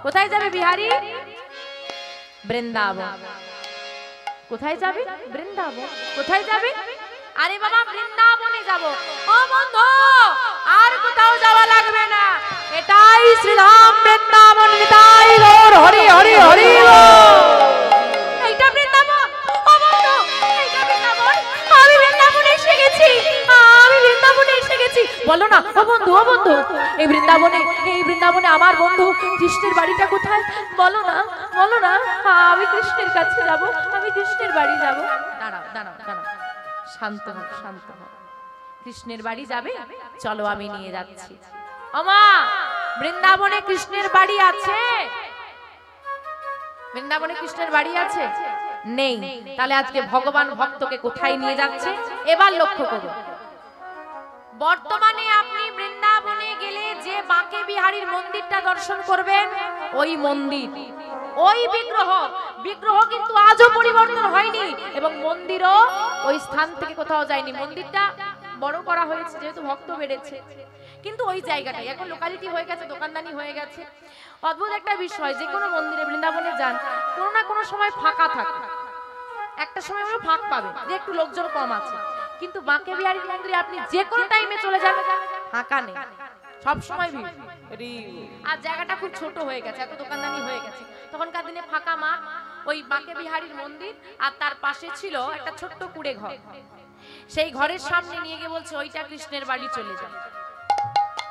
কোথায় যাবে বিহারী? বৃন্দাবন। কোথায় যাবে? বৃন্দাবন। কোথায় যাবে? আরে বাবা বৃন্দাবনে যাব। ও বন্ধু আর কোথাও যাওয়া লাগবে না, এটাই শ্রীধাম বৃন্দাবন। নিতাই গৌর হরি হরি হরি। এইটা বৃন্দাবন। ও বন্ধু এইটা বৃন্দাবন। আমি বৃন্দাবনে এসে গেছি, আমি বৃন্দাবনে এসে গেছি। বলো না ও বন্ধু, ও বন্ধু এই বৃন্দাবনে আমার বন্ধু কৃষ্ণের বাড়িটা কোথায়? বলো না, বলো না। আমি কৃষ্ণের কাছে যাব, আমি কৃষ্ণের বাড়ি যাব। দাঁড়াও দাঁড়াও দাঁড়াও, শান্ত হও শান্ত হও। কৃষ্ণের বাড়ি যাবে? চলো আমি নিয়ে যাচ্ছি। ওমা বৃন্দাবনে কৃষ্ণের বাড়ি আছে? বৃন্দাবনে কৃষ্ণের বাড়ি আছে? নেই। তাহলে আজকে ভগবান ভক্তকে কোথায় নিয়ে যাচ্ছে এবার লক্ষ্য করুন। বর্তমানে আপনি বৃন্দাবনে গেলে যে বাঁকে বিহারীর মন্দিরটা দর্শন করবেন, ওই মন্দির, ওই বিগ্রহ কিন্তু আজও পরিবর্তন হয়নি এবং মন্দিরও ওই স্থান থেকে কোথাও যায়নি। মন্দিরটা বড় করা হয়েছে যেহেতু ভক্ত বেড়েছে, কিন্তু ওই জায়গাটাই এখন লোকালিটি হয়ে গেছে, দোকানদানি হয়ে গেছে। অদ্ভুত একটা বিষয়, যে কোনো মন্দিরে বৃন্দাবনে যান কোনো না কোনো সময় ফাঁকা থাকে, একটা সময় আমরা ফাঁক পাবে যে একটু লোকজন কম আছে, কিন্তু বাঁকে বিহারীর মন্দিরে আপনি যে কোনো টাইমে চলে যান ফাঁকা নেই, সব সময় ভিড়। আর জায়গাটা খুব ছোট হয়ে গেছে, এত দোকানদানি হয়ে গেছে। তখনকার দিনে ফাঁকা মাঠ, ওই বাঁকে বিহারীর মন্দির, আর তার পাশে ছিল একটা ছোট্ট কুড়ে ঘর। সেই ঘরের সামনে নিয়ে গিয়ে বলছে ওইটা কৃষ্ণের বাড়ি, চলে যাও।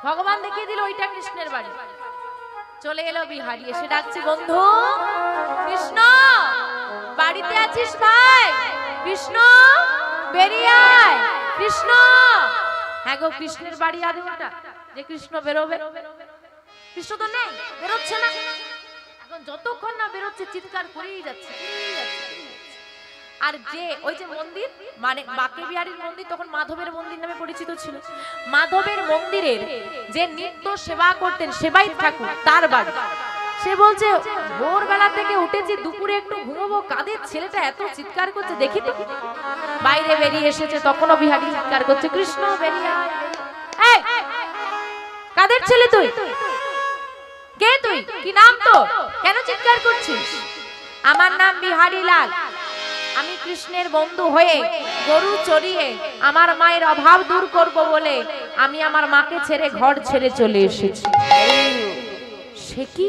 ভগবান দেখিয়ে দিল ওইটা কৃষ্ণের বাড়ি। চলে এলো বিহারী, এসে ডাকছে বন্ধু কৃষ্ণ বাড়িতে আছিস ভাই? কৃষ্ণ বেরিয়ে আয়, কৃষ্ণ। হ্যাঁ গো কৃষ্ণের বাড়ি আরে ওটা যে কৃষ্ণ বেরোবে, কৃষ্ণ তো নেই, বেরোচ্ছে না। এখন যতক্ষণ না বেরোচ্ছে চিৎকার করেই যাচ্ছে। আর যে ওই যে মন্দির মানে বাঁকে বিহারীর মন্দির তখন মাধবের মন্দির নামে পরিচিত ছিল। মাধবের মন্দিরের যে নিত্য সেবা করতেন সেবাই ঠাকুর, তার বাড়ি। সে বলছে ভোরবেলা থেকে উঠেছি, দুপুরে একটু ঘুমোবো, কাদের ছেলেটা এত চিৎকার করছে দেখি তো। বাইরে বেরিয়ে এসেছে, তখনও বিহারী চিৎকার করছে কৃষ্ণ বেরিয়ে আয়। এই কাদের ছেলে তুই? কে তুই? কি নাম তো? কেন চিৎকার করছিস? আমার নাম বিহারী লাল, আমি কৃষ্ণের বন্ধু হয়ে গরু চড়িয়ে আমার মায়ের অভাব দূর করব বলে আমি আমার মাকে ছেড়ে ঘর ছেড়ে চলে এসেছি। সে কি?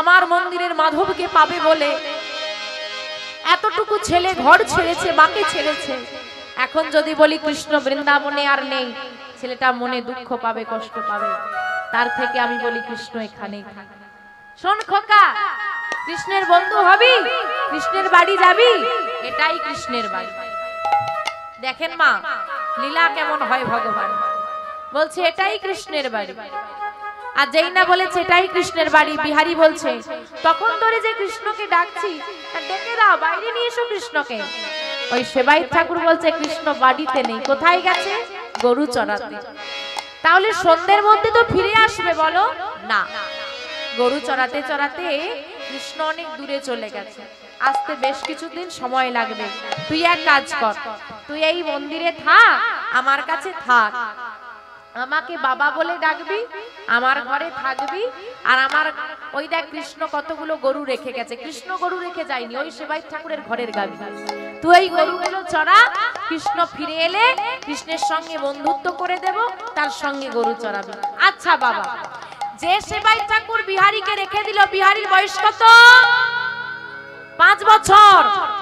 আমার মন্দিরের মাধবকে পাবে বলে এতটুকু ছেলে ঘর ছেড়েছে, মাকে ছেড়েছে। এখন যদি বলি কৃষ্ণ বৃন্দাবনে আর নেই, ছেলেটা মনে দুঃখ পাবে, কষ্ট পাবে। তার থেকে আমি বলি কৃষ্ণ এখানেই থাকে। শোন খোকা, কৃষ্ণের বন্ধু হবি, কৃষ্ণের বাড়ি যাবি, এটাই কৃষ্ণের বাড়ি। দেখেন মা লীলা কেমন হয়, ভগবান বলছে এটাই কৃষ্ণের বাড়ি। আর যেই না বলেছে এটাই কৃষ্ণের বাড়ি, বিহারী বলছে তখন ধরে যে কৃষ্ণকে ডাকছি ডেকে দাও, বাইরে নিয়ে এসো কৃষ্ণকে। ওই সেবাই ঠাকুর বলছে কৃষ্ণ বাড়িতে নেই, কোথায় গেছে? গরু চড়াতে। তাহলে সন্ধ্যের মধ্যে তো ফিরে আসবে বলো না, গরু চড়াতে চড়াতে কৃষ্ণ অনেক দূরে চলে গেছে, আসতে বেশ কিছুদিন সময় লাগবে। তুই এক কাজ কর, তুই এই মন্দিরে থাক, আমার কাছে থাক, আমাকে বাবা বলে ডাকবি, আমার ঘরে থাকবি। আর আমার ওই দেখ কৃষ্ণ কতগুলো গরু রেখে গেছে, কৃষ্ণ গরু রেখে যায়নি, ওই সেবাই ঠাকুরের ঘরের গাবি। তুই এই গরুগুলো চড়া, কৃষ্ণ ফিরে এলে কৃষ্ণের সঙ্গে বন্ধুত্ব করে দেব, তার সঙ্গে গরু চড়াবি। আচ্ছা বাবা। যে সেবাই ঠাকুর বিহারীকে রেখে দিল, বিহারীর বয়স কত? 5 বছর।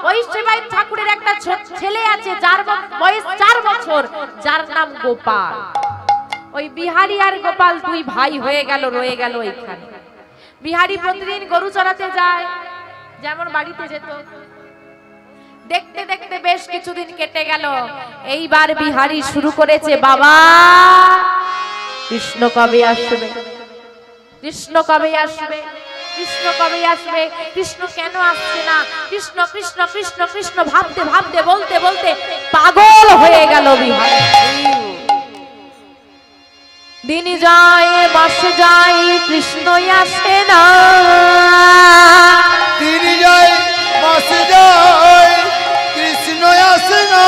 ওই সেবাই ঠাকুরের একটা ছেলে আছে যার বয়স 4 বছর, যার নাম গোপাল। ওই বিহারী আর গোপাল দুই ভাই হয়ে গেল, রয়ে গেল এইখানে। বিহারী প্রতিদিন গরু চড়াতে যায়, যেমন বাড়িতে যেত। দেখতে দেখতে বেশ কিছুদিন কেটে গেল। এইবার বিহারী শুরু করেছে, বাবা কৃষ্ণ কবে আসবে, কৃষ্ণ কবে আসবে, কৃষ্ণ কবে আসবে, কৃষ্ণ কেন আসছে না, কৃষ্ণ কৃষ্ণ কৃষ্ণ কৃষ্ণ ভাবতে ভাবতে বলতে বলতে পাগল হয়ে গেল বিহারী। দিন যায় মাস যায় কৃষ্ণ আসে না, দিন যায় মাস যায় কৃষ্ণ আসে না।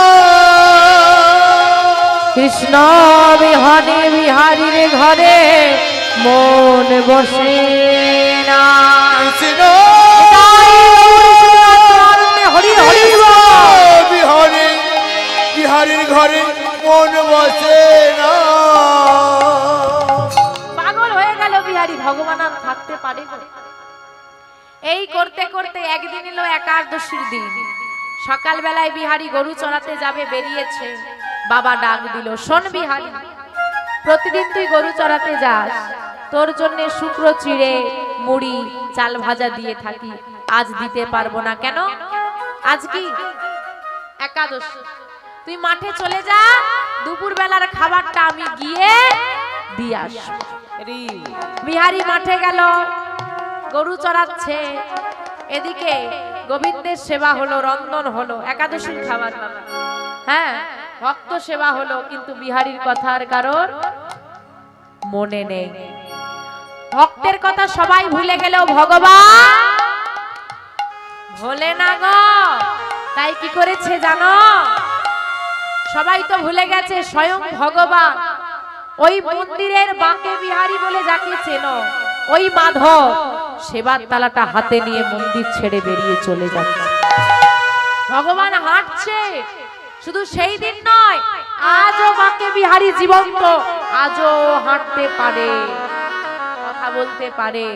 কৃষ্ণ বিহনে বিহারীর ঘরে মন বসে না। কৃষ্ণ হরি হরি বিহারী বিহারীর ঘরে মন বসে না। পাগল হয়ে গেল বিহারী, ভগবান আর থাকতে পারে না। এই করতে করতে একদিন এলো একাদশীর দিন। সকাল বেলায় বিহারী গরু চড়াতে যাবে, বেরিয়েছে। বাবা ডাক দিল, শোন বিহারী, প্রতিদিন তুই গরু চড়াতে যাস, তোর জন্য শুকনো চিড়ে মুড়ি চাল ভাজা দিয়ে থাকি, আজ দিতে পারবো না। কেন? আজ কি একাদশী, তুই মাঠে চলে যা, দুপুর বেলার খাবারটা আমি গিয়ে দিয়ে আসবো। বিহারী মাঠে গেল, গরু চড়াচ্ছে, এদিকে গোবিন্দের সেবা হলো, রন্ধন হলো, একাদশীর খাবার, হ্যাঁ ভক্ত সেবা হলো, কিন্তু বিহারীর কথার কারণ মনে নেই। ভক্তের কথা সবাই ভুলে গেল, ভগবান ভোলে না গো। তাই কি করেছে জানো? সবাই তো ভুলে গেছে, স্বয়ং ভগবান ওই মন্দিরের বাঁকে বিহারী বলে যাকে চেনো, ওই মাধব সেবার তালাটা হাতে নিয়ে মন্দির ছেড়ে বেরিয়ে চলে যাচ্ছে। ভগবান হাঁটছে, শুধু সেই দিন নয়, আজও বাঁকে বিহারী জীবন্ত, আজও হাঁটতে পারে, কথা বলতে পারে,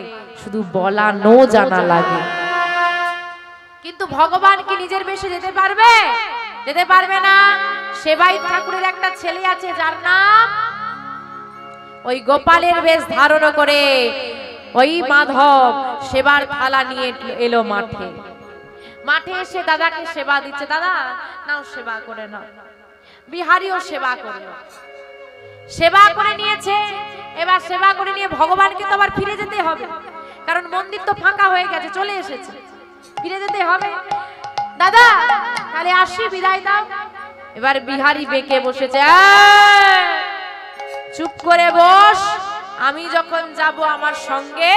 শুধু বলা নো জানা লাগে। কিন্তু ভগবান কি নিজের বেশে যেতে পারবে? যেতে পারবে না। সেবাই ঠাকুরের একটা ছেলে আছে যার নাম, ওই গোপালের বেশ ধারণ করে ওই মাধব সেবার থালা নিয়ে এলো মাঠে। মাঠে এসে দাদাকে সেবা দিচ্ছে, দাদা নাও সেবা করে নাও। বিহারীও সেবা করলো, সেবা করে নিয়েছে। এবার সেবা করে নিয়ে ভগবানকে তো আবার ফিরে যেতে হবে, কারণ মন্দির তো ফাঁকা হয়ে গেছে, চলে এসেছে, ফিরে যেতে হবে। দাদা তাহলে আসি, বিদায় দাও। এবার বিহারী বেঁকে বসেছে, চুপ করে বস, আমি যখন যাব আমার সঙ্গে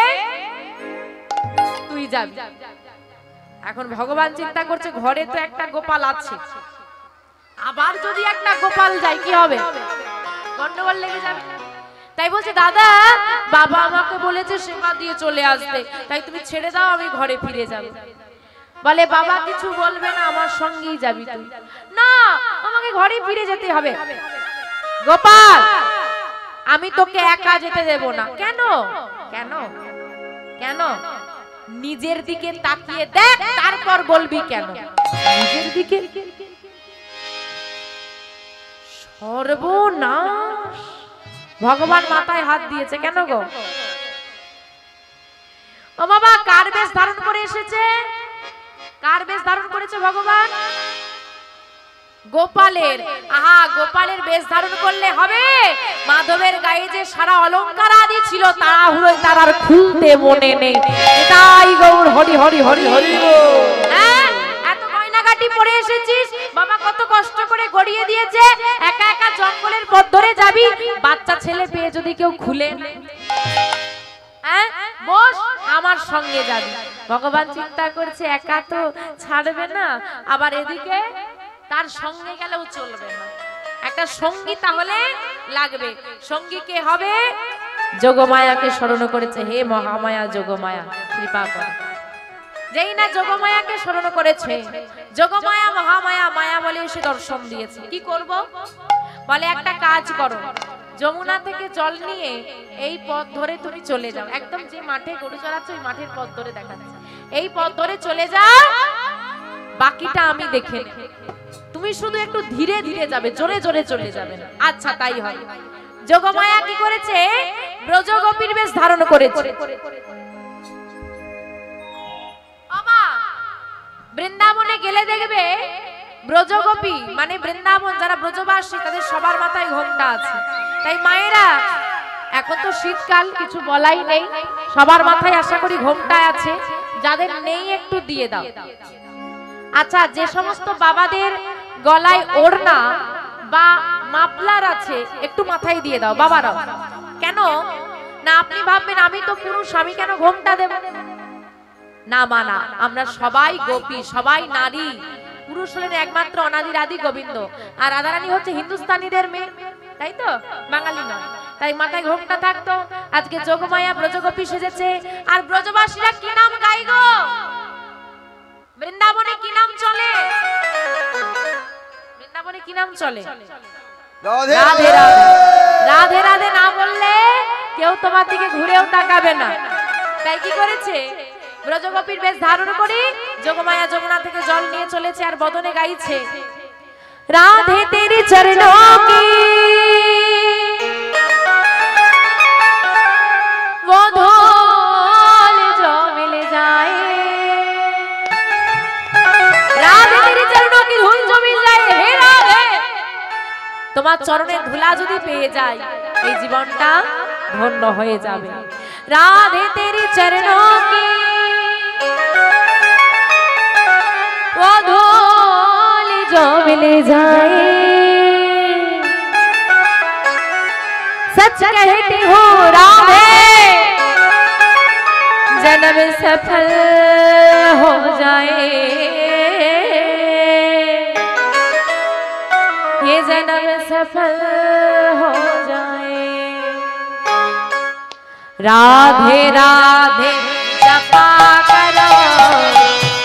তুই যাবি। এখন ভগবান চিন্তা করছে, ঘরে তো একটা গোপাল আছে, আবার যদি একটা গোপাল যায় কি হবে? গন্ডগোল লেগে যাবে। তাই বলছে, দাদা বাবা আমাকে বলেছে সেবা দিয়ে চলে আসতে, তাই তুমি ছেড়ে দাও, আমি ঘরে ফিরে যাব। বলে, বাবা কিছু বলবে না, আমার সঙ্গেই যাবি তুই। না, আমাকে ঘরে ফিরে যেতে হবে। গোপাল আমি তোকে একা যেতে দেব না। কেন? কেন? কেন? নিজের দিকে তাকিয়ে দেখ, তারপর বলবি কেন। নিজের দিকে সর্বনাশ। ভগবান মাথায় হাত দিয়েছে। কেন গো? ও বাবা, কার বেশ ধারণ করে এসেছে? কার বেশ ধারণ করেছে ভগবান? গোপালের। আহা, গোপালের বেশ ধারণ করলে হবে? মাধবের গায়ে যে সারা অলংকার আদি ছিল, তাড়াহুড়োয় তার আর খুলতে মনে নেই। এটাই গৌর হরি হরি হরি হরি। হ্যাঁ, এত গয়নাগাটি পরে এসেছিস, বাবা কত কষ্ট করে গড়িয়ে দিয়েছে, একা একা জঙ্গলের পথ ধরে যাবি, বাচ্চা ছেলে পেয়ে যদি কেউ খুলে, হ্যাঁ বস আমার সঙ্গে যাবি। ভগবান চিন্তা করছে, একা তো ছাড়বে না, আবার এদিকে তার সঙ্গে গেলেও চলবে না, একটা সঙ্গী তাহলে লাগবে। সঙ্গী কে হবে? যোগমায়াকে স্মরণ করেছে, হে মহামায়া যোগমায়া কৃপা কর। যেই না যোগমায়াকে স্মরণ করেছে, যোগমায়া মহামায়া মায়া বলে এসে দর্শন দিয়েছে। কি করব? বলে, একটা কাজ করো, যমুনা থেকে জল নিয়ে এই পথ ধরে তুমি চলে যাও, একদম যে মাঠে গরু চড়াচ্ছ ওই মাঠের পথ ধরে দেখাচ্ছে, এই পথ ধরে চলে যাও, বাকিটা আমি দেখে নেব, তুমি শুধু একটু ধীরে ধীরে যাবে, জোরে জোরে চলে যাবে না। আচ্ছা তাই হয়। যোগমায়া কি করেছে? ব্রজগোপীর বেশ ধারণ করেছে। বৃন্দাবনে গেলে দেখবে ব্রজগোপী মানে বৃন্দাবন যারা ব্রজবাসী, তাদের সবার মাথায় ঘোমটা আছে। তাই মায়েরা, এখন তো শীতকাল, কিছু বলাই নেই, সবার মাথায় আশা করি ঘোমটা আছে, যাদের নেই একটু দিয়ে দাও। আচ্ছা, যে সমস্ত বাবাদের গলায় ওড়না বা মাফলার আছে, একটু মাথায় দিয়ে দাও বাবারাও। কেন না? আপনি ভাববেন আমি তো পুরুষ, আমি কেন ঘোমটা দেব? না মানা, আমরা সবাই গোপী, সবাই নারী, পুরুষ হলেন একমাত্র অনাদির আদি গোবিন্দ, আর রাধারানী হচ্ছে হিন্দুস্তানিদের মেয়ে, তাই তো, বাঙালি নয়। তাই মাথায় ঘোমটা থাকতো। আজকে যোগমায়া ব্রজগোপী সেজেছে, আর ব্রজবাসীরা কি নাম গাই গো? বৃন্দাবনে কি নাম চলে? বৃন্দাবনে কি নাম চলে? রাধে রাধে রাধে। রাধে রাধে না বললে কেউ তোমার দিকে ঘুরেও তাকাবে না। তাই কি করেছে? ব্রজগোপীর বেশ ধারণ করে যোগমায়া যমুনা থেকে জল নিয়ে চলেছে, আর বদনে গাইছে, রাধে তেরি চরণোं की वो धूल जो मिल जाए, राधे तेरी चरणों की धूल जो मिल जाए, हे राधे তোমার চরণের ধুলা যদি পেয়ে যায় এই জীবনটা ধন্য হয়ে যাবে। রাধে তেরি চরণোं की वो धूल जो मिल जाए, सच कहती हूँ राधे जन्म सफल हो जाए, ये जन्म सफल हो जाए। राधे राधे जपा करो,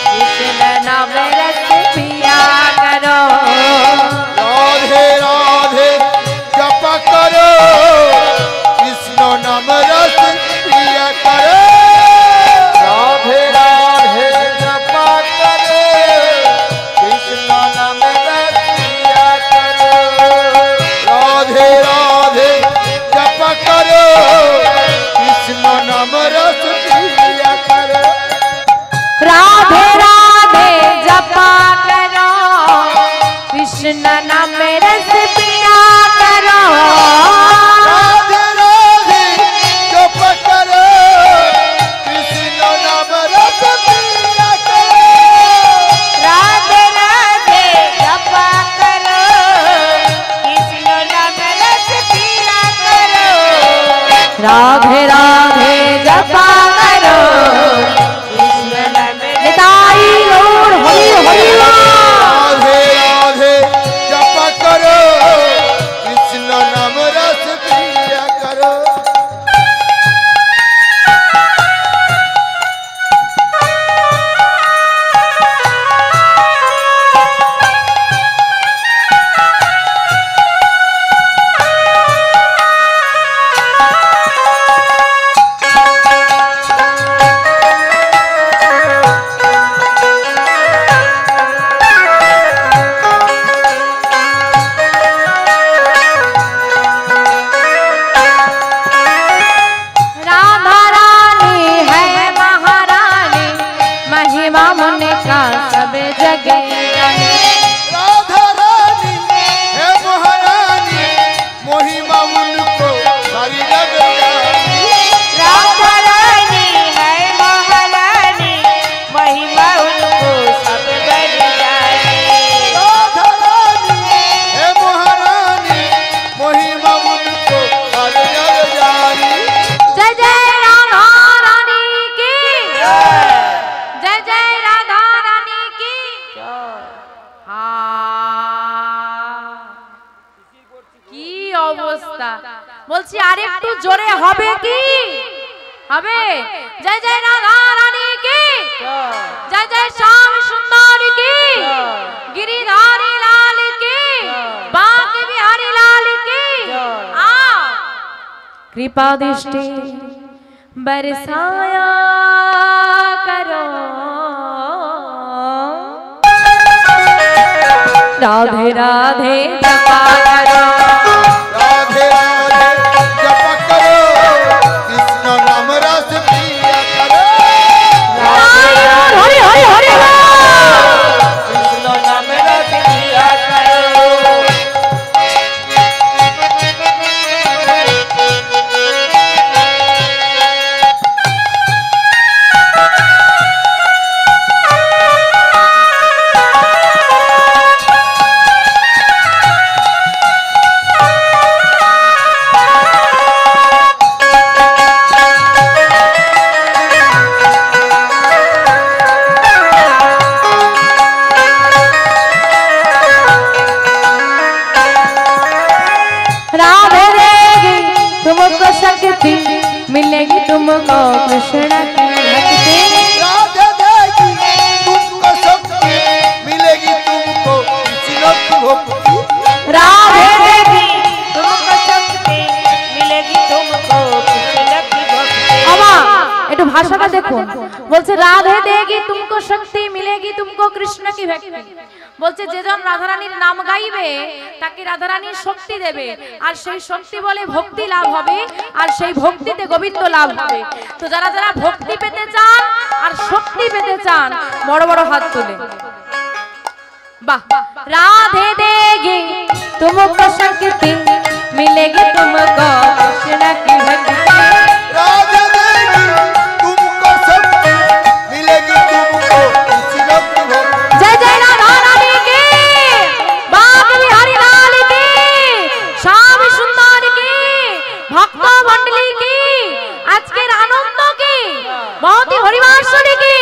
कृष्ण नाम रस पिया करो, राधे राधे जप करो, कृष्ण नाम रस पिया करो। राधे राधे जप करो, कृष्ण नाम रस पिया करो। राधे राधे जप करो, कृष्ण नाम रस पिया करो। राधे राधे जपा करो, कृष्ण नाम रस पिया करो। राधे राधे जप करो, कृष्ण नाम रस पिया करो। राधे राधे जपा करो, कृष्ण नाम रस पिया करो। राधे राधे जपा करो, कृष्ण नाम निताई गौर हरि हरि बोल। राधे राधे जप करो, कृष्ण नाम रस पिया करो। राधा रानी है महारानी, महिमा मुन का सब जग जाने। राधा रानी है महारानी, महिमा उनको सारी जग जानी। राधा रानी है महारानी, महिमा उनको सब जग जाने। राधा रानी है महारानी, महिमा उनको सारी जग जानी। जय जय राधा रानी की, जय जय राधा रानी की। কি অবস্থা বলছি, আর একটু জোরে হবে কি? হবে? জয় জয় রাধা রানী কি, জয় জয় শ্যাম সুন্দর কি, गिरिधारी लाल की, बांके बिहारी लाल की। कृपा दृष्टि बरसाया करो, राधे राधे जपा करो। राधे राधे जप करो, कृष्ण नाम रस पिया करो। हरि हरि हरि कृष्ण नाम रस पिया करो। शक्ति मिलेगी तुमको कृष्ण की भक्ति। राधे देगी तुमको शक्ति मिलेगी तुमको कृष्ण की भक्ति। राधे देगी तुमको शक्ति मिलेगी तुमको कृष्ण की भक्ति। अमा একটু ভাষাটা দেখুন, বলছে রাধে দেগি তুমকো শক্তি মিলেগি তুমকো কৃষ্ণ কি ভক্তি। বলছে যেজন রাধারানীর নাম গাইবে তাকে রাধারানীর শক্তি দেবে, আর সেই শক্তি বলে ভক্তি লাভ হবে, আর সেই ভক্তিতে গোবিন্দ লাভ হবে। তো যারা যারা ভক্তি পেতে চান আর শক্তি পেতে চান বড় বড় হাত তুলে বাহ। রাধে দেগি তুমকো শক্তি মিলেগি তুমকো কৃষ্ণ কি ভক্তি। राधे देगी तुमको शक्ति मिलेगी तुमको कृष्ण की भक्ति। जय जय राधा रानी की, बाप बिहारी लाल की, श्याम सुंदर की, भक्त मंडली की, আজকের আনন্দ की, बहुत ही हरिवासुरी की।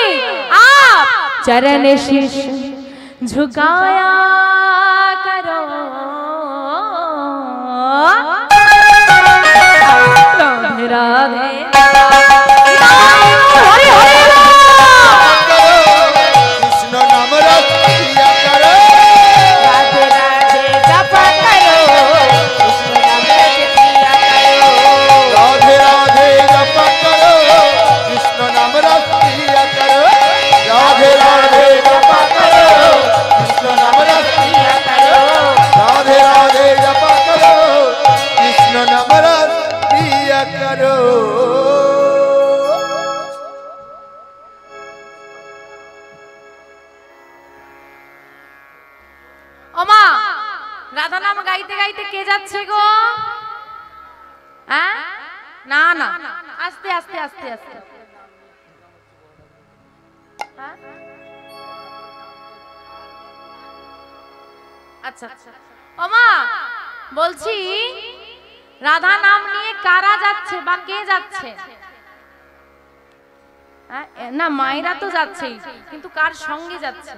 आप चरण शीश झुकाया करो। राधे राधे हरि हरि कृष्ण नाम रस पिया करो। राधे राधे जप करो कृष्ण नाम रस पिया करो। राधे राधे जप करो कृष्ण नाम रस पिया करो। राधे राधे जप करो कृष्ण नाम रस पिया करो। राधे राधे जप करो कृष्ण नाम रस पिया करो। ওমা রাধা নাম গাইতে গাইতে কে যাচ্ছে গো? হ্যাঁ না না আস্তে আস্তে আস্তে আস্তে। হ্যাঁ? আচ্ছা ওমা বলছি রাধা নাম নিয়ে কারা যাচ্ছে বা কে যাচ্ছে? হ্যাঁ? না মায়েরা তো যাচ্ছেই, কিন্তু কার সঙ্গে যাচ্ছে?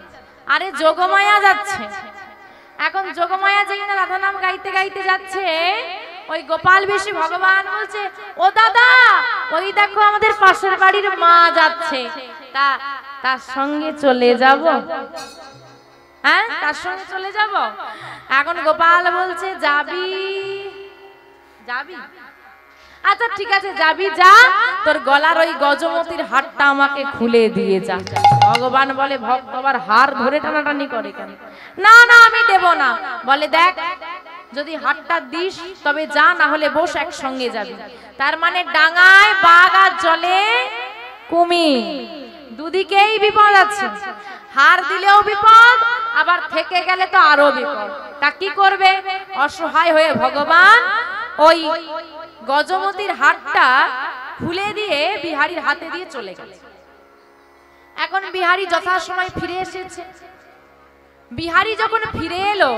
আরে যোগমায়া যাচ্ছে। এখন যোগমায়া যেই না রাধা নাম গাইতে গাইতে যাচ্ছে, ওই গোপাল বেশি ভগবান বলছে ও দাদা ওই দেখো আমাদের পাশের বাড়ির মা যাচ্ছে, তার সঙ্গে চলে যাব। হ্যাঁ তার সঙ্গে চলে যাব। এখন গোপাল বলছে যাবি যাবি, আচ্ছা ঠিক আছে যাবি, যা তোর গলার ওই গজমতির হারটা আমাকে খুলে দিয়ে যা। ভগবান বলে ভক্ত আবার হার ধরে টানাটানি করে কেন? না না আমি দেব না। বলে দেখ যদি হারটা দিস তবে যা, না হলে বস একসঙ্গে যাবি। তার মানে ডাঙায় বাঘ আর জলে কুমির, দুদিকেই বিপদ আছে। হার দিলেও বিপদ, আবার থেকে গেলে তো আরো বিপদ। তা কি করবে? অসহায় হয়ে ভগবান ওই গজমতির হারটা খুলে দিয়ে বিহারীর হাতে দিয়ে চলে গেল। এখন বিহারী যথাসময় ফিরে এসেছে। বিহারী যখন ফিরে এলো,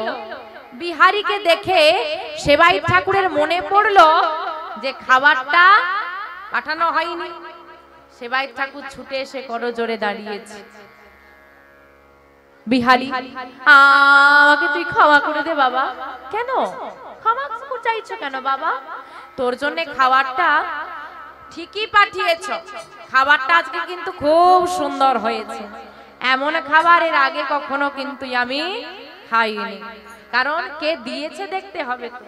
বিহারীকে দেখে সেবাই ঠাকুরের মনে পড়লো যে খাবারটা পাঠানো হয়নি। সেবাই ঠাকুর ছুটে এসে করজোড়ে দাঁড়িয়েছে। বিহারী আমাকে তুই ক্ষমা করে দে বাবা। কেন ক্ষমা চাইছো কেন বাবা? তোর জন্য খাবারটা ঠিকই পাঠিয়েছ, খাবারটা আজকে কিন্তু খুব সুন্দর হয়েছে। এমন খাবার এর আগে কখনো কিন্তু আমি খাইনি, কারণ কে দিয়েছে দেখতে হবে তো।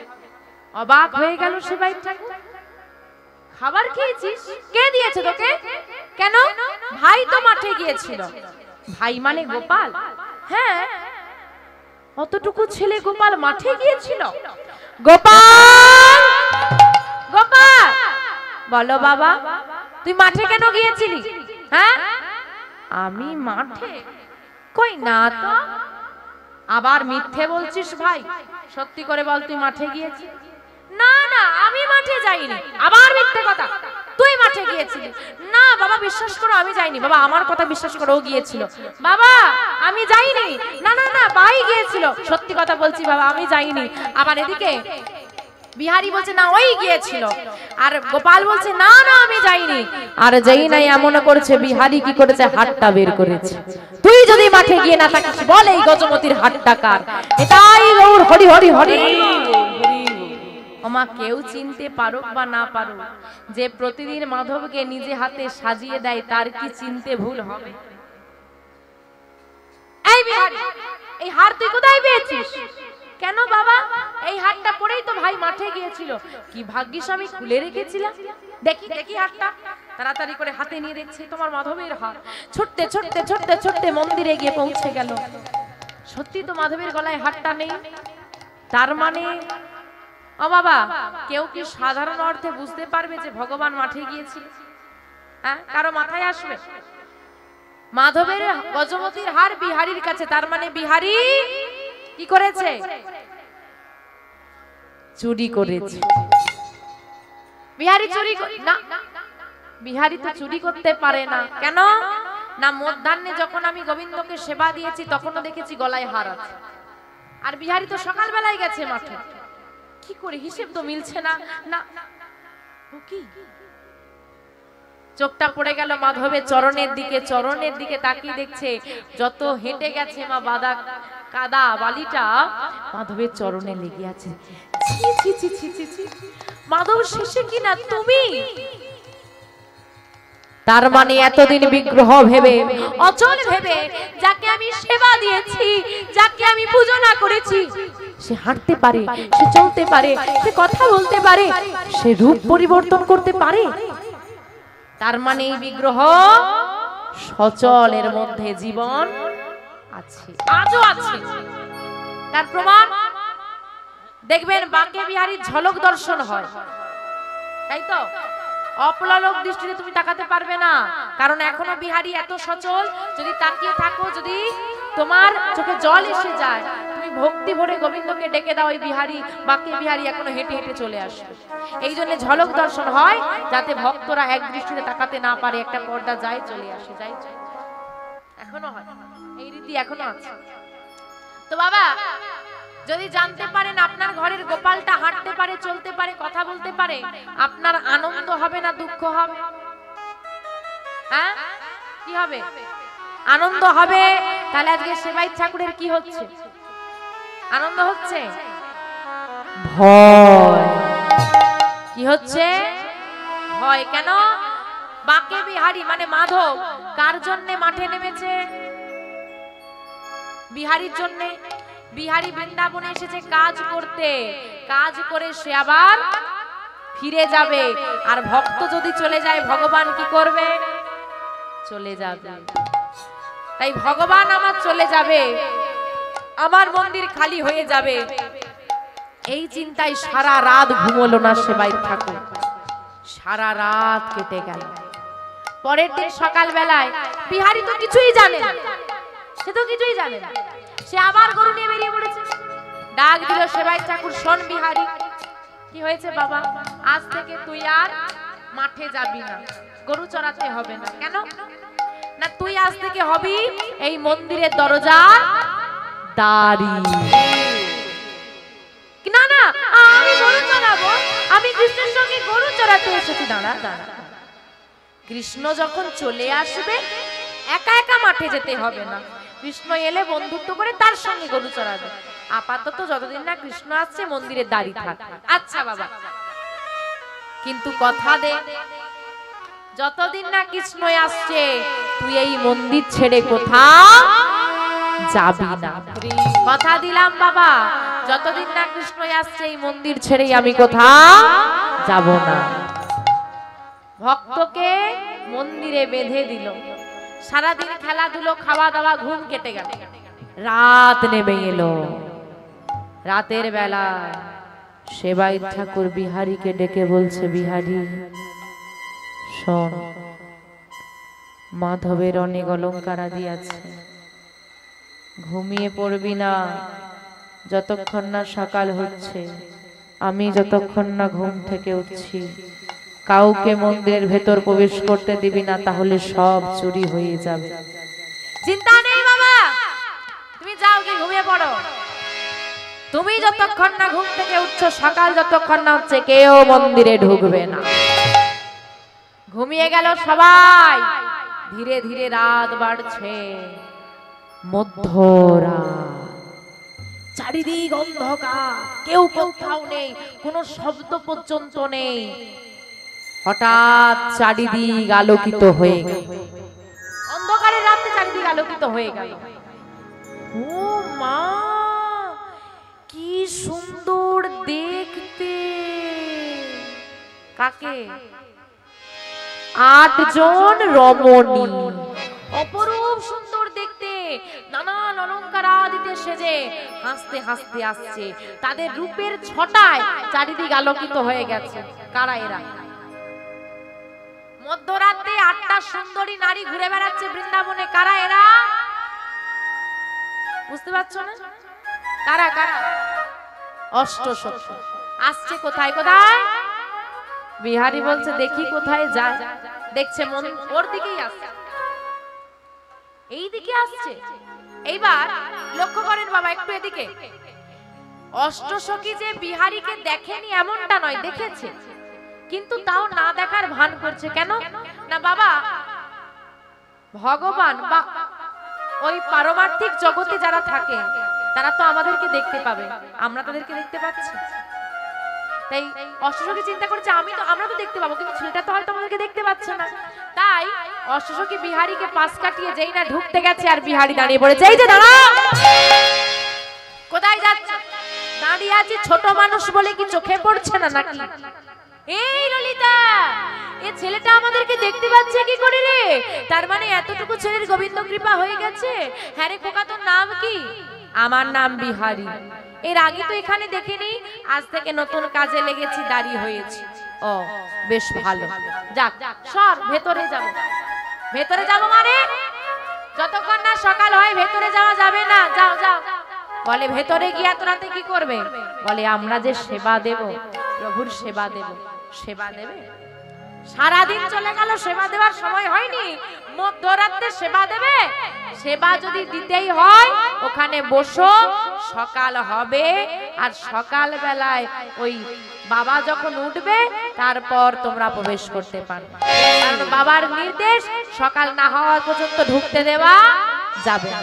অবাক হয়ে গেল সেবাই ঠাকুর, খাবার খেয়েছিস? কে দিয়েছে তোকে? কেন? ভাই তো মাঠে গিয়েছিল। ভাই মানে গোপাল? হ্যাঁ অতটুকু ছেলে গোপাল মাঠে গিয়েছিল। গোপাল গোপাল বলো বাবা তুই মাঠে কেন গিয়েছিলি? হ্যাঁ আমি মাঠে? কই না তো। আবার মিথ্যে বলছিস ভাই, সত্যি করে বল তুই মাঠে গিয়েছিস? না না আমি মাঠে যাইনি। আবার মিথ্যে কথা, তুই মাঠে গিয়েছিলি? না বাবা বিশ্বাস করো আমি যাইনি। বাবা আমার কথা বিশ্বাস করো, ও গিয়েছিল। বাবা আমি যাইনি। না না না ভাই গিয়েছিল। সত্যি কথা বলছি বাবা আমি যাইনি। আবার এদিকে বিহারী বলছে না ওই গিয়েছিল, আর গোপাল বলছে না না আমি যাইনি। আর যেই নাই এমন করেছে, বিহারী কি করেছে? হাতটা বের করেছে। তুই যদি মাঠে গিয়ে না থাকিস বল এই গজমতির হাতটা কার? এটাই গৌর হরি হরি হরি। ওমা কেউ চিনতে পারুক বা না পারুক, যে প্রতিদিন মাধবকে নিজে হাতে সাজিয়ে দেয় তার কি চিনতে ভুল হবে? এই বিহারী, এই হার তুই কোথায় পেয়েছিস? কেন বাবা? এই হারটা পরেই তো ভাই মাঠে গিয়েছিল। কি ভাগ্যিস আমি খুলে রেখেছিলাম। দেখি দেখি হারটা। তাড়াতাড়ি করে হাতে নিয়ে দেখছে তোমার মাধবের হার। ছুটতে ছুটতে ছুটতে ছুটতে মন্দিরে গিয়ে পৌঁছে গেল। সত্যি তো মাধবের গলায় হারটা নেই। তার মানে ও বাবা, কেউ কি সাধারণ অর্থে বুঝতে পারবে যে ভগবান মাঠে গিয়েছিল? হ্যাঁ, কারো মাথায় আসবে? মাধবের গজমতির হার বিহারীর কাছে, তার মানে বিহারী কি করেছে? চুরি করেছে। বিহারী চুরি না, বিহারী তো চুরি করতে পারে না। কেন না? মধ্যাহ্নে যখন আমি গোবিন্দকে সেবা দিয়েছি তখনও দেখেছি গলায় হার আছে, আর বিহারী তো সকালবেলায় গেছে মাঠে। কি করে হিসেব তো মিলছে না। না ও কি, চোখটা পড়ে গেল মাধবের চরণের দিকে। চরণের দিকে তাকিয়ে দেখছে যত হেঁটে গেছে মা বাদা কাদা বালিটা মাধবের চরণে লেগে আছে। ছি ছি ছি ছি ছি ছি, মাধব শেষে কিনা তুমি? তার মানে এতদিন বিগ্রহ ভেবে, অচল ভেবে, যাকে আমি সেবা দিয়েছি, যাকে আমি পূজনা করেছি, সে হাঁটতে পারে, সে চলতে পারে, সে কথা বলতে পারে, সে রূপ পরিবর্তন করতে পারে। তার মানে এই বিগ্রহ সচলের মধ্যে জীবন আছে, আজও আছে। তার প্রমাণ দেখবেন বাঁকে বিহারীর ঝলক দর্শন হয়, তাই তো? অপলক দৃষ্টিতে তুমি তাকাতে পারবে না, কারণ এখনো বিহারী এত সচল। যদি তাকিয়ে থাকো, যদি তোমার চোখে জল এসে যায়, তুমি ভক্তি ভরে গোবিন্দকে ডেকে দাও, ওই বিহারী, বাঁকে বিহারী এখনো হেঁটে হেঁটে চলে আসবে। এই জন্য ঝলক দর্শন হয়, যাতে ভক্তরা এক দৃষ্টিতে তাকাতে না পারে, একটা পর্দা যায় চলে আসে, যায় এখনো হয়, এই রীতি এখনো আছে। তো বাবা, যদি জানতে পারেন আপনার ঘরের গোপালটা হাঁটতে পারে, চলতে পারে, কথা বলতে পারে, আপনার আনন্দ হবে না দুঃখ হবে? হ্যাঁ, কি হবে? আনন্দ হবে। তাহলে আজকে সেবাই ঠাকুরের কি হচ্ছে? আনন্দ হচ্ছে? ভয়। কি হচ্ছে? ভয়। কেন? বাঁকে বিহারী মানে মাধব কার জন্য মাঠে নেমেছে? বিহারীর জন্য। বিহারী বৃন্দাবনে এসেছে কাজ করতে, কাজ করে সে আবার ফিরে যাবে। আর ভক্ত যদি চলে যায়, ভগবান কি করবে? চলে যাবে। তাই ভগবান আমার চলে যাবে, আমার মন্দির খালি হয়ে যাবে, এই চিন্তায় সারা রাত ঘুমোলো না সেবাই ঠাকুর। সারা রাত কেটে গেল। পরের দিন সকাল বেলায় বিহারী তো কিছুই জানে না, সে তো কিছুই জানে না, সে আবার গরু নিয়ে বেরিয়ে পড়েছে। ডাক দিল সেবাই ঠাকুর, শোন বিহারী, কি হয়েছে বাবা? আজ থেকে তুই আর মাঠে যাবি না, গরু চড়াতে হবে না। কেন না? তুই আজ থেকে হবি এই মন্দিরের দরজার দাঁড়ি। না না, আমি গরু চড়াবো, আমি কৃষ্ণের সঙ্গে গরু চড়াতে এসেছি। দাঁড়া দাঁড়া, কৃষ্ণ যখন চলে আসবে একা একা মাঠে যেতে হবে না, কৃষ্ণ এলে বন্ধুত্ব করে তার সঙ্গে গরু চড়াবে। আপাতত যতদিন না কৃষ্ণ আসছে মন্দিরে দাঁড়িয়ে থাক। আচ্ছা বাবা, কিন্তু কথা দে, যতদিন না কৃষ্ণ আসছে তুই এই মন্দির ছেড়ে কোথাও যাবি না। কথা দিলাম বাবা, যতদিন না কৃষ্ণ আসছে এই মন্দির ছেড়ে আমি কোথাও যাব না। ভক্তকে মন্দিরে বেঁধে দিল। সারাদিন খেলাধুলো, খাওয়া দাওয়া, ঘুম কেটে গেল। রাত নেমে এলো। রাতের বেলা সেবাই ঠাকুর বিহারীকে ডেকে বলছে, বিহারী শোন, মাধবের অনেক অলঙ্কার আদি আছে, ঘুমিয়ে পড়বি না যতক্ষণ না সকাল হচ্ছে। আমি যতক্ষণ না ঘুম থেকে উঠছি কাউকে মন্দিরের ভেতর প্রবেশ করতে দিবি না, তাহলে সব চুরি হয়ে যাবে। চিন্তা নেই বাবা, তুমি যাও, কি ঘুমিয়ে পড়ো। তুমি যতক্ষণ না ঘুম থেকে উঠছো, সকাল যতক্ষণ না হচ্ছে, কেউ মন্দিরে ঢুকবে না। ঘুমিয়ে গেল সবাই। ধীরে ধীরে রাত বাড়ছে, মধ্যরাত। চারিদিক অন্ধকার, কেউ কোথাও নেই, কোনো শব্দ পর্যন্ত নেই। হঠাৎ চারিদিক আলোকিত হয়ে গেল, অন্ধকারের রাতে চারিদিক আলোকিত হয়ে গেল। ও মা, কি সুন্দর দেখতে! কাকে? 8 জন রমণী, অপরূপ সুন্দর দেখতে, নানান অলংকার আদিতে সেজে হাসতে হাসতে আসছে। তাদের রূপের ছটায় চারিদিক আলোকিত হয়ে গেছে। কারা এরা? মধ্যরাতে 8টা সুন্দরী নারী ঘুরে বেড়াচ্ছে বৃন্দাবনে। কারা এরা? বুঝতে পারছো না? কারা কারা? অষ্টসখী। আসছে কোথায় কোথায়? বিহারী বলছে দেখি কোথায় যায়। দেখছে মন ওর দিকেই আসছে, এই দিকে আসছে। এইবার লক্ষ্য করেন বাবা একটু এদিকে। অষ্টসখী যে বিহারীকে দেখেনি এমনটা নয়, দেখেছে, কিন্তু তাও না দেখার ভান করছে। কেন না বাবা, ভগবান বা ওই পারমার্থিক জগতে যারা থাকে তারা তো আমাদেরকে দেখতে পাবে, আমরা তাদেরকে দেখতে পাচ্ছি। তাই অষ্টসখী চিন্তা করছে আমরা তো দেখতে পাবো, কিন্তু ছেলেটা তো হয়তো আমাদেরকে দেখতে পাচ্ছে না। তাই অষ্টসখী বিহারীকে পাশ কাটিয়ে যেই না ঢুকতে গেছে, আর বিহারী দাঁড়িয়ে পড়েছে। এই যে দাঁড়া, কোথায় যাচ্ছে? দাঁড়িয়ে আছি, ছোট মানুষ বলে কি চোখে পড়ছে না নাকি? এই ললিতা, এই ছেলেটা আমাদেরকে দেখতে পাচ্ছে কি করে রে? তার মানে এতটুকু ছেলের গোবিন্দ কৃপা হয়ে গেছে। হ্যাঁ রে খোকা, তোর নাম কি? আমার নাম বিহারী। এর আগে তো এখানে দেখিনি, আজ থেকে নতুন কাজে লেগেছি, দাঁড়িয়ে হয়েছি। ও বেশ ভালো, যাক সর, ভেতরে যাব। ভেতরে যাব মানে যতক্ষণ না সকাল হয় ভেতরে যাওয়া যাবে না। যাও যাও। বলে ভেতরে গিয়া তোরাতে কি করবে? বলে আমরা যে সেবা দেব, প্রভুর সেবা দেব। সেবা দেবে? সারাদিন চলে গেল, সেবা দেওয়ার সময় হয়নি, মধ্যরাতে সেবা দেবে? সেবা যদি দিতেই হয় ওখানে বসো, সকাল হবে, আর সকাল বেলায় ওই বাবা যখন উঠবে তারপর তোমরা প্রবেশ করতে পারবে। কারণ বাবার নির্দেশ সকাল না হওয়া পর্যন্ত ঢুকতে দেওয়া যাবে না।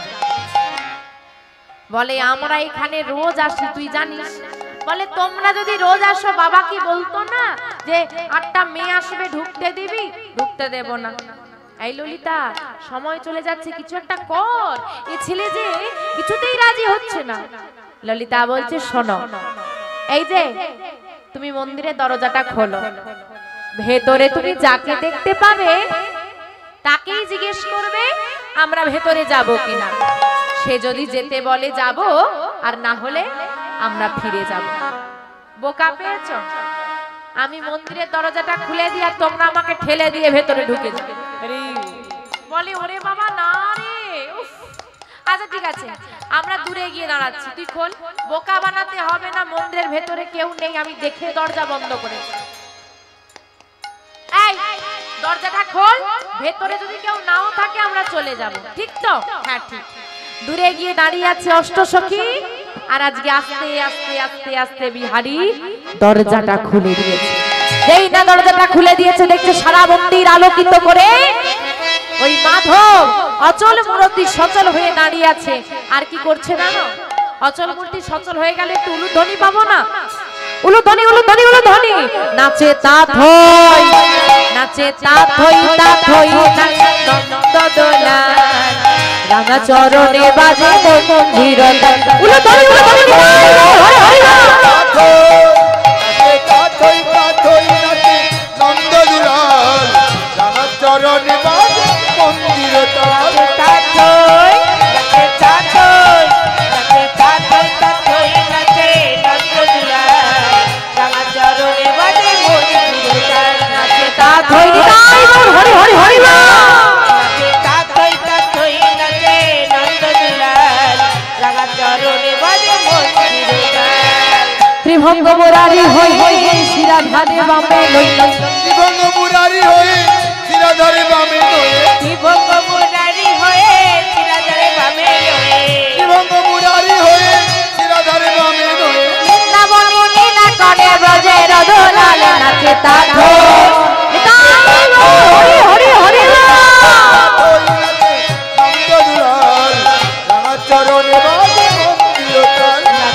বলে আমরা এখানে রোজ আসি, তুই জানিস? বলে তোমরা যদি রোজ আসো, বাবা কি বলতো না যে 8টা মেয়ে আসবে, ঢুকতে দিবি? ঢুকতে দেব না। এই ললিতা, সময় চলে যাচ্ছে, কিছু একটা কর। এই ছেলে যে কিছুতেই রাজি হচ্ছে না। ললিতা বলছে শোনো, এই যে তুমি মন্দিরের দরজাটা খোলো, ভেতরে তুমি যাকে দেখতে পাবে তাকেই জিজ্ঞেস করবে আমরা ভেতরে যাব কিনা। সে যদি যেতে বলে যাব, আর না হলে আমরা ফিরে যাব। বোকা পেয়েছ? আমি মন্দিরের দরজাটা খুলে দিয়ে আর তোমরা আমাকে ঠেলে দিয়ে ভেতরে ঢুকে যাবে। বলে ওরে বাবা না রে, আচ্ছা ঠিক আছে, আমরা দূরে গিয়ে দাঁড়াচ্ছি, তুই খোল। বোকা বানাতে হবে না, মন্দিরের ভেতরে কেউ নেই, আমি দেখে দরজা বন্ধ করেছি। এই দরজাটা খোল, ভেতরে যদি কেউ নাও থাকে আমরা চলে যাব, ঠিক তো? হ্যাঁ ঠিক। দূরে গিয়ে দাঁড়িয়ে আছে অষ্টসখী, আর আজকে আস্তে আস্তে আস্তে আস্তে বিহারী দরজাটা খুলে দিয়েছে। যেই না দরজাটা খুলে দিয়েছে, দেখছে সারা মন্দির আলোকিত করে ওই মাধব অচল মূর্তি সচল হয়ে দাঁড়িয়ে আছে। আর কি করছে জানো? অচল মূর্তি সচল হয়ে গেলে একটু উলুধ্বনি পাবো না? উলুধ্বনি উলুধ্বনি উলুধ্বনি। নাচে তা থই, নাচে তা থই, তা থই নন্দদোলা, রাঙা চরণে বাজে মন্দির। উলুধ্বনি উলুধ্বনি, হরি হরি নন্দদুলাল, রাঙা চরণে বাজে মন্দির। ত্রিভঙ্গ মুরারি হই শিরাধারে বামে লই, ত্রিভঙ্গ মুরারি হই শিরাধারে বামে লই, ত্রিভঙ্গ মুরারি হয়ে শিরাধারে বামে লই, ত্রিভঙ্গ মুরারি হই শিরাধারে বামে লই। বৃন্দাবনে লীলা করে ব্রজের দোলাল, নাচে তা থই, হরি হরি হরি নন্দদুলাল, রাঙা চরণে বাজে মন্দির।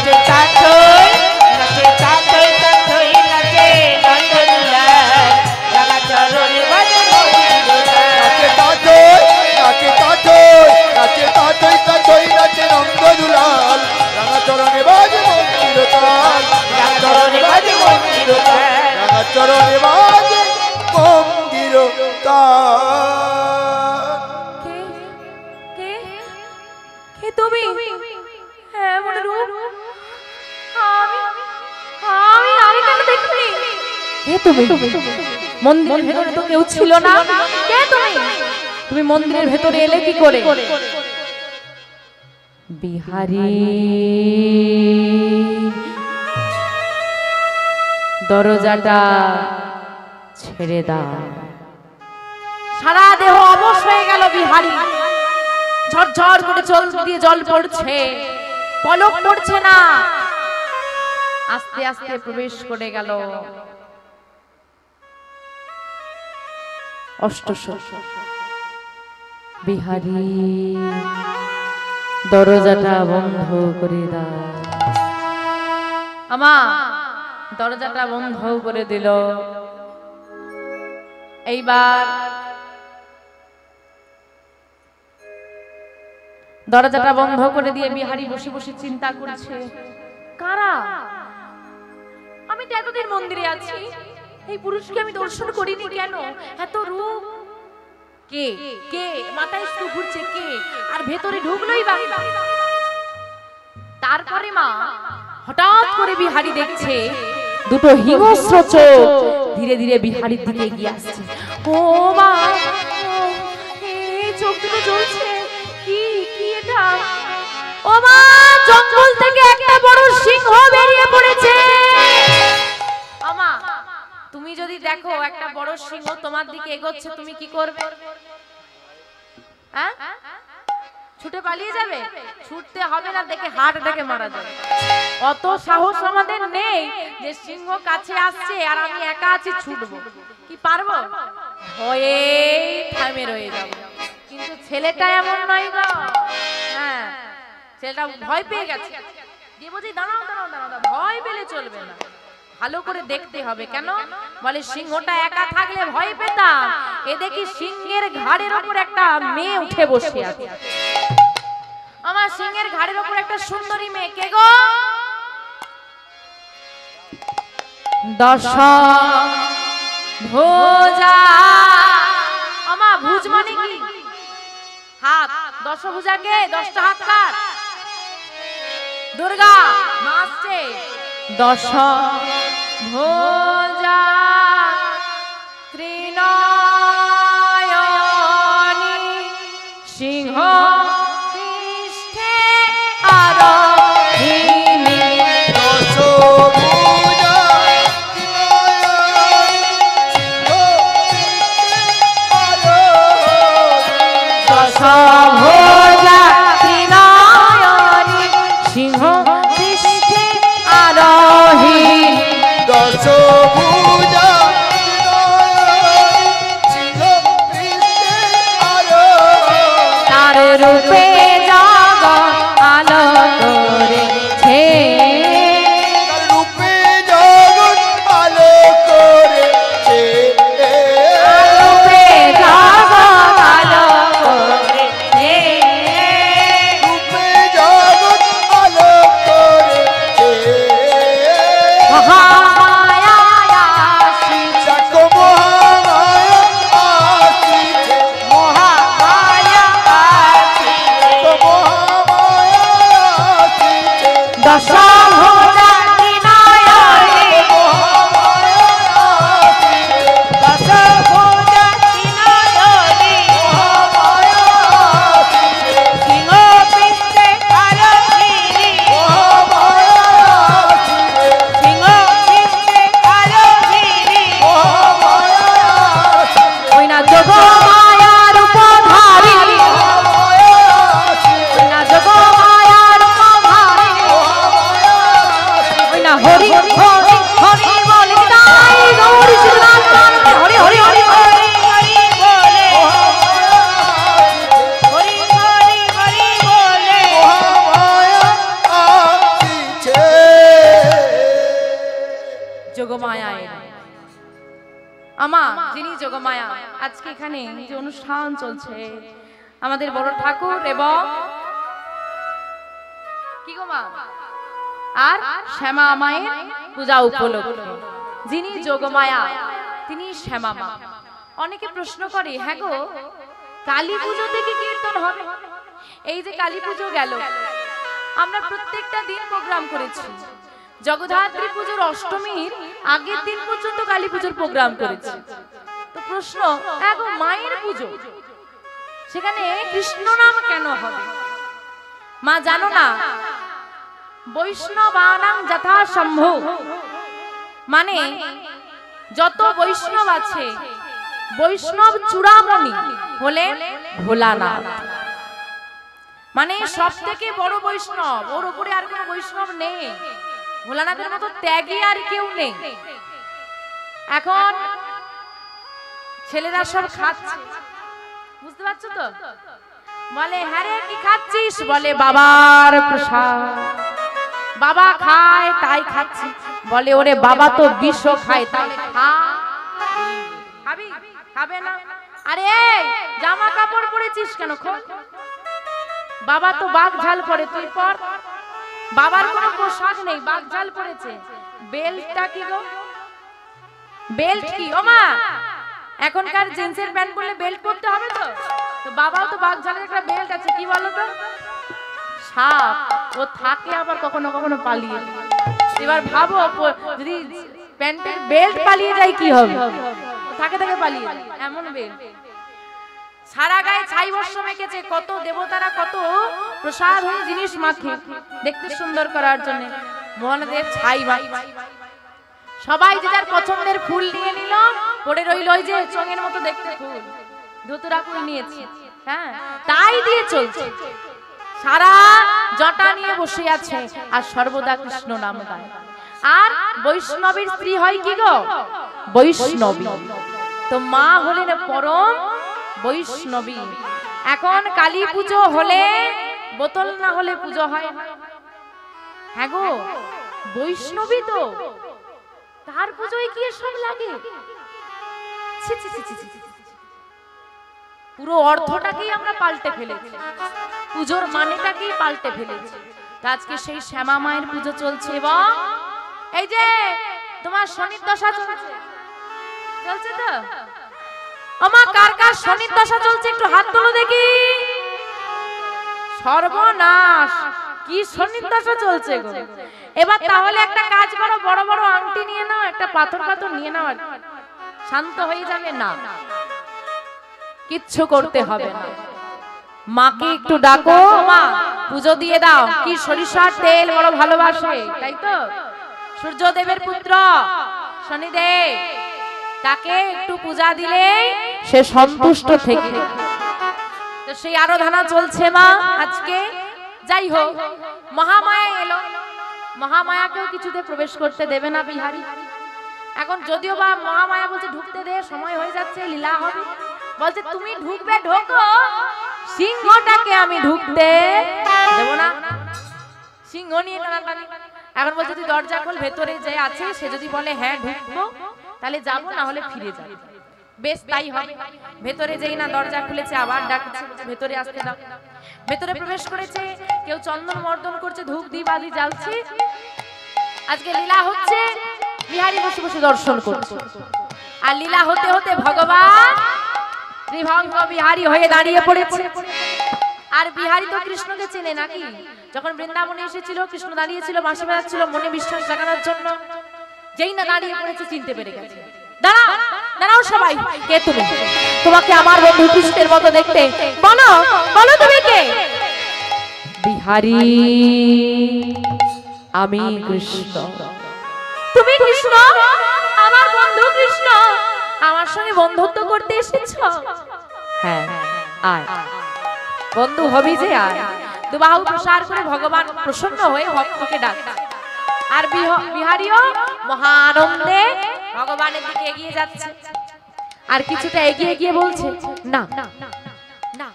তুমি? মন্দিরের ভেতরে তো কেউ ছিল না, কে তুমি? তুমি মন্দিরের ভেতরে এলে কি করে? বিহারী দরজাটা ছেড়ে দাও। সারা দেহ অবশ হয়ে গেল বিহারী, ঝরঝর করে চোখ দিয়ে জল পড়ছে, পলক পড়ছে না। আস্তে আস্তে প্রবেশ করে গেল অষ্টশয্যা। বিহারী দরজাটা বন্ধ করে দাও। আমা দরজাটা বন্ধ করে দিল। এইবার দরজাটা বন্ধ করে দিয়ে বিহারী বসে বসে চিন্তা করছে, কারা? আমি তো এতদিন মন্দিরে আছি, এই পুরুষকে আমি দর্শন করিনি কেন? এত রূপ, কে কে? মাথায় শুধু ঘুরছে কে, আর ভেতরে ঢুকলোই বা। তারপরে মা হঠাৎ করে বিহারী দেখছে দুটো হিংস্র চোখ ধীরে ধীরে বিহারীর দিকে এগিয়ে আসছে। ও মা, এই চোখ দুটো জ্বলছে, কি কি এটা? ও মা, জঙ্গল থেকে একটা বড় সিংহ বেরিয়ে পড়েছে। আমা, তুমি যদি দেখো একটা বড় সিংহ তোমার দিকে এগোচ্ছে, তুমি কি করবে? হ্যাঁ, ছুটে পালিয়ে যাবে? ছুটতে হবে না, দেখে হার্ট অ্যাটাকে মারা যাবে। অত সাহস আমাদের নেই যে সিংহ কাছে আসছে আর আমি একা আছি ছুটবো, কি পারবো? ভয়ে থামে রয়ে যাব। কিন্তু ছেলেটা এমন নয় গো। হ্যাঁ, ছেলেটা ভয় পেয়ে গেছে। দিয়ে বলছি দাঁড়াও দাঁড়াও দাঁড়াও, ভয় পেলে চলবে না, ভালো করে দেখতে হবে। কেন বলে? সিংহটা একা থাকলে ভয় পেতাম, এ দেখি সিংহের ঘাড়ের উপর একটা মেয়ে উঠে বসে আছে। আমার সিংহের ঘাড়ের উপর একটা সুন্দরী মেয়ে। কে গো? দশভুজা। আমা, ভুজ মানে কি? হাত। দশভুজাকে 10টা হাত কার? দুর্গা মা আসছে। দশভুজা ত্রিনয়নী সিংহ পৃষ্ঠে আরোহিণী। দশভুজা দশভুজা ত্রিনয়নী সিংহ পৃষ্ঠে আরোহিণী। দশভুজা সিংহ পৃষ্ঠে আরোহিণী। তার রূপে জগৎ আলো করেছে, তার রূপে জগৎ আলো করেছে। রূপে জগৎ আলো করেছে। রূপে জগৎ আলো করেছে। মহামায়া আসিছে, দেখো মহামায়া আসিছে। মহামায়া আসিছে। দেখো মহামায়া আসিছে। দশভুজা ত্রিনয়নী, মহামায়া আসিছে। দশভুজা ত্রিনয়নী মহামায়া আসিছে। সিংহ পৃষ্ঠে আরোহিণী। মহামায়া আসিছে। সিংহ পৃষ্ঠে আরোহিণী। মহামায়া আসিছে। ওই না যোগমায়ার উপধারিণী, মহামায়া আসিছে। ওই না যোগমায়ার উপধারিণী, মহামায়া আসিছে। ওই না হরি হরি হরি বলে তাই গৌরী শ্রীনাথ হরি হরি হরি হরি হরি বলে, হরি হরি হরি বলে। মহামায়া আসিছে। যোগমায়া এলেন। আমা, যিনি যোগমায়া, আজকে এখানে যে অনুষ্ঠান চলছে আমাদের বড় ঠাকুর এবং কি গো মা আর শ্যামা মায়ের পূজা উপলক্ষে যিনি যোগমায়া তিনি শ্যামা মা। অনেকে প্রশ্ন করে, হ্যাঁ গো কালী পুজোতে কি কীর্তন হবে? এই যে কালী পুজো গেল, আমরা প্রত্যেকটা দিন প্রোগ্রাম করেছি। জগদ্ধাত্রী পুজোর অষ্টমীর আগের দিন পর্যন্ত কালী পুজোর প্রোগ্রাম করেছে। তো প্রশ্ন, এখন মায়ের পুজো, সেখানে কৃষ্ণ নাম কেন হবে? মা জানো না, বৈষ্ণবানাং যথা শম্ভু, মানে যত বৈষ্ণব আছে, বৈষ্ণব চূড়ামণি হলে ভোলানাথ, মানে সব থেকে বড় বৈষ্ণব, ওর উপরে আর কোনো বৈষ্ণব নেই। ভোলানাথের মতো ত্যাগী আর কেউ নেই। এখন ছেলেরা সব খাচ্ছে, বুঝতে পারছো তো? বলে হ্যাঁ রে কি খাচ্ছিস? বলে বাবার প্রসাদ, বাবা খায় তাই খাচ্ছি। বলে ওরে বাবা তো বিষ খায়, তাহলে খা। খাবি? খাবে না। আরে জামা কাপড় পরেছিস কেন? খোল। বাবা তো বাঘ ঝাল পরে, তুই পর। বাবার কোনো পোশাক নেই, বাঘ ঝাল পরেছে। বেল্টটা কি গো? বেল্ট কি? ও মা, এখনকার জিন্সের প্যান্ট পরলে বেল্ট পরতে হবে তো? তো বাবাও তো বাঘ ঝালের একটা বেল্ট আছে, কি বলো তো? সাপ। ও থাকে আবার কখনো কখনো পালিয়ে। এবার ভাবো যদি প্যান্টের বেল্ট পালিয়ে যায় কি হবে? থাকে থাকে পালিয়ে, এমন বেল্ট। সারা গায়ে ছাই বর্ষ মেখেছে, কত দেবতারা কত প্রসাদ হয়ে জিনিস মাখে দেখতে সুন্দর করার জন্য। মহাদেব ছাই মাখে। সবাই যে যার পছন্দের ফুল নিয়ে নিল, পড়ে রইল ওই যে চঙের মতো দেখতে ফুল, ধুতুরা ফুল নিয়েছে, হ্যাঁ তাই দিয়ে চলছে। সারা জটা নিয়ে বসে আছে আর সর্বদা কৃষ্ণ নাম গায়। আর বৈষ্ণবীর স্ত্রী হয় কি গো? বৈষ্ণবী। তো মা হলেন পরম বৈষ্ণবী। এখন কালী পুজো হলে বোতল না হলে পুজো হয়? হ্যাঁ গো, বৈষ্ণবী তো, তার পুজোয় কি সব লাগে? ছি ছি ছি ছি ছি। পুরো অর্থটাকেই আমরা পাল্টে ফেলেছি, পুজোর মানেটাকেই পাল্টে ফেলেছি। আজকে সেই শ্যামা মায়ের পুজো চলছে, এবং এই যে তোমার শনির দশা চলছে, চলছে তো? আমার কার কার শনির দশা চলছে একটু হাত তোলো দেখি। সর্বনাশ, কি শনির দশা চলছে গো! এবার তাহলে একটা কাজ করো, বড় বড় আংটি নিয়ে নাও, একটা পাথর পাথর নিয়ে নাও, শান্ত হয়ে যাবে। না, কিচ্ছু করতে হবে না। মাকে একটু ডাকো, মা পুজো দিয়ে দাও। কি সরিষার তেল বড় ভালোবাসে, তাই তো? সূর্যদেবের পুত্র শনিদেব, তাকে একটু পূজা দিলে সে সন্তুষ্ট থেকে। তো সেই আরাধনা চলছে মা আজকে। যাই হোক, মহামায়া এলো, মহামায়াকেও কিছুতে প্রবেশ করতে দেবে না বিহারী। এখন যদিও বা মহামায়া বলছে ঢুকতে দে, সময় হয়ে যাচ্ছে, লীলা হবে। বলছে তুমি ঢুকবে, ঢোকো, সিংহটাকে আমি ঢুকতে দেব না। সিংহ নিয়ে টানাটানি। এখন বলছে তুই দরজা খোল, ভেতরে যে আছে সে যদি বলে হ্যাঁ ঢুকবো তাহলে যাবো, না হলে ফিরে যাবো। বেশ তাই হবে। ভেতরে যেই না দরজা খুলেছে, আবার ডাকছে ভেতরে আসতে দাও। ভেতরে প্রবেশ করেছে, কেউ চন্দন মর্দন করছে, ধূপ দীপালি জ্বালছে। আজকে লীলা হচ্ছে, বিহারী বসে বসে দর্শন করছে। আর লীলা হতে হতে ভগবান ত্রিভঙ্গ বিহারী হয়ে দাঁড়িয়ে পড়েছে। আর বিহারী তো কৃষ্ণকে চেনে নাকি? যখন বৃন্দাবনে এসেছিল, কৃষ্ণ দাঁড়িয়েছিল, বাঁশি বাজাচ্ছিল মনে বিশ্বাস জাগানোর জন্য। যেই না দাঁড়িয়ে পড়েছে, চিনতে পেরে গেছে। দাঁড়াও, দাঁড়াও সবাই, কে তুমি? তোমাকে আমার বন্ধু কৃষ্ণের মতো দেখতে। বলো, বলো তুমি কে? বিহারী, আমি কৃষ্ণ। তুমি কৃষ্ণ? আমার বন্ধু কৃষ্ণ, আমার সঙ্গে বন্ধুত্ব করতে এসেছো? হ্যাঁ, আয়, বন্ধু হবি যে আয়। দুবাহু প্রসার করে ভগবান প্রসন্ন হয়ে ভক্তকে ডাকে। আর বিহারীও মহানন্দে ভগবানের দিকে এগিয়ে যাচ্ছে। আর কিছুটা এগিয়ে গিয়ে বলছে না, না,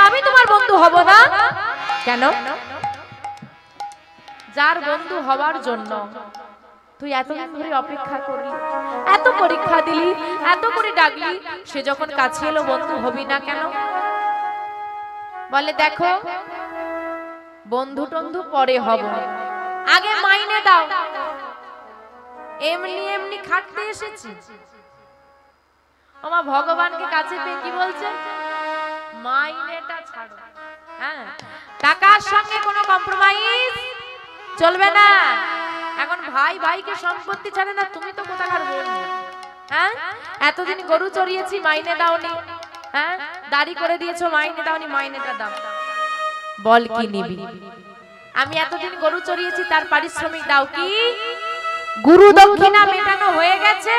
আমি তোমার বন্ধু হব না। কেন? যার বন্ধু হবার জন্য তুই এতদিন ধরে অপেক্ষা করলি, এত পরীক্ষা দিলি, এত করে ডাকলি, সে যখন কাছে এলো, বন্ধু হবি না কেন? বলে দেখো, বন্ধু টন্ধু পরে হব, আগে মাইনে দাও। এমনি এমনি খাটতে এসেছি। ওমা ভগবানকে কাছে পেয়ে কি বলছে? মাইনেটা ছাড়ো। হ্যাঁ, টাকার সঙ্গে কোনো কম্প্রোমাইজ চলবে না। এখন ভাই ভাইকে সম্পত্তি ছাড়ে না, তুমি তো কোথাকার বোন? হ্যাঁ, এতদিন গরু চড়িয়েছি, মাইনে দাওনি। হ্যাঁ, দাড়ি করে দিয়েছো, মাইনে দাওনি, মাইনেটা দাও। বল কি নিবি? আমি এতদিন গরু চড়িয়েছি, তার পারিশ্রমিক দাও। কি গুরু দক্ষিণা মেটানো হয়ে গেছে?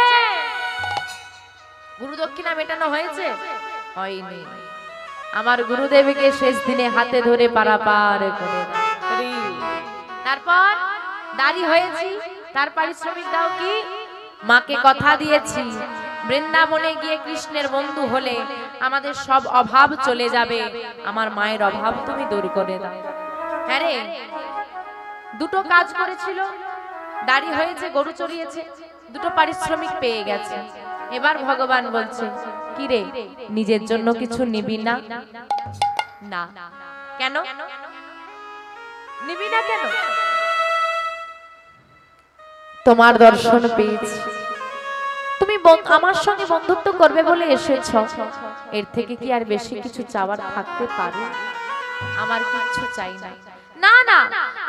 গুরু দক্ষিণা মেটানো হয়েছে? হয়নি। আমার গুরুদেবকে শেষ দিনে হাতে ধরে পারাপার করে তারপর দাড়ি হয়েছি, তার পারিশ্রমিক দাও। কি মাকে কথা দিয়েছি, বৃন্দাবনে গিয়ে কৃষ্ণের বন্ধু হলে আমাদের সব অভাব চলে যাবে, আমার মায়ের অভাব তুমি দূর করে দাও। হ্যাঁ রে, দুটো কাজ করেছিল, দাড়ি হয়েছে, গরু চড়িয়েছে, দুটো পারিশ্রমিক পেয়ে গেছে। এবার ভগবান বলছে, কি রে, নিজের জন্য কিছু নিবি না? না। কেন নিবি না? কেন? তোমার দর্শন পেয়েছি, তুমি আমার সঙ্গে বন্ধুত্ব করবে বলে এসেছ, এর থেকে কি আর বেশি কিছু চাওয়ার থাকতে পারে? আমার কিছু চাই না। না না,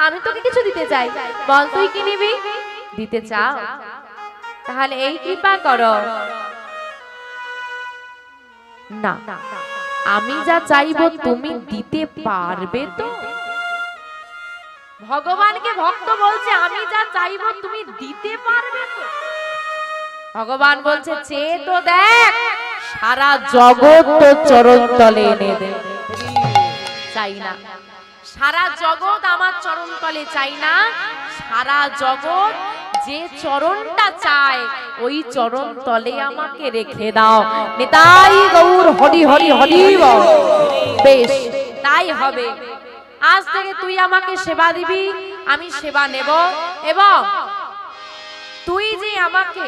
আমি তোকে কিছু দিতে চাই। বল তুই কি নিবি? দিতে চাও? তাহলে এই কৃপা করো না, আমি যা চাইবো তুমি দিতে পারবে তো? ভগবানকে ভক্ত বলছে, আমি যা চাইবো তুমি দিতে পারবে তো? ভগবান বলছে, চেয়ে তো দেখ, সারা জগৎ তো চরণ তলে এনে দে। চাই না, সারা জগৎ আমার চরণ তলে চাই না, সারা জগৎ যে চরণটা চায় ওই চরণ তলে আমাকে রেখে দাও। নিতাই গৌর হরি হরি হরি বল। বেশ, তাই হবে। আজ থেকে তুই আমাকে সেবা দিবি, আমি সেবা নেব, এবং তুই যে আমাকে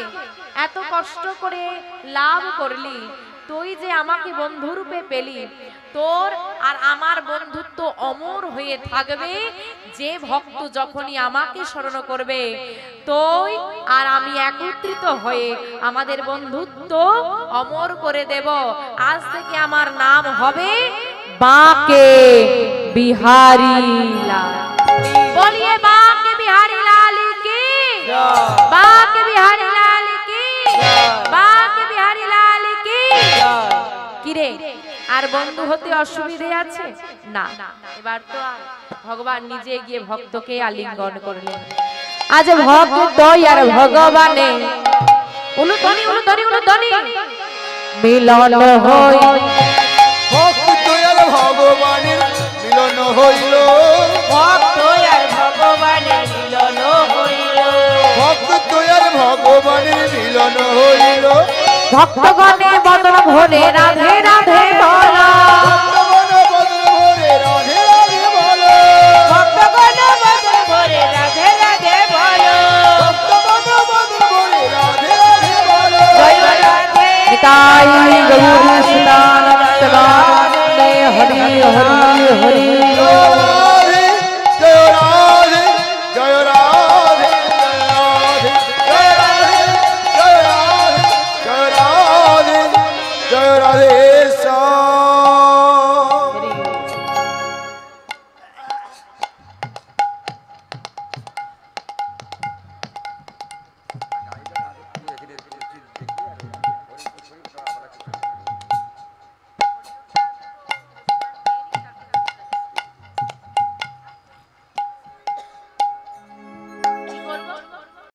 এত কষ্ট করে লাভ করলি, তুই যে আমাকে বন্ধুরূপে পেলি, তোর আর আমার বন্ধুত্ব অমর হয়ে থাকবে। যে ভক্ত যখনই আমাকে স্মরণ করবে, তুই আর আমি একত্রিত হয়ে আমাদের বন্ধুত্ব অমর করে দেব। আজ থেকে আমার নাম হবে বাঁকে বিহারী লাল। বলিয়ে বাঁকে বিহারী লাল কি, বাঁকে বিহারী লাল কি, বাঁকে বিহারী লাল কি। কিরে, আর বন্ধু হতে অসুবিধে আছে? না। এবার তো ভগবান নিজে গিয়ে ভক্তকে আলিঙ্গন করলেন। আজ ভক্ত আর ভগবানে উলুধ্বনি উলুধ্বনি উলুধ্বনি মিলন হই, ভক্ত আর ভগবানের মিলন হইল, ভক্ত আর ভগবানের মিলন হইল, ভক্ত আর ভগবানের মিলন হইল। ভক্তগণে বদন ভরে রাধে রাধে বল, ভক্তগণ বদন ভরে রাধে রাধে বল, ভক্তগণ বদন ভরে রাধে রাধে বল, ভক্তগণ বদন ভরে রাধে রাধে বল। জয় রাধে নিতাই গৌর সুদানন্দ হরি হরি হরি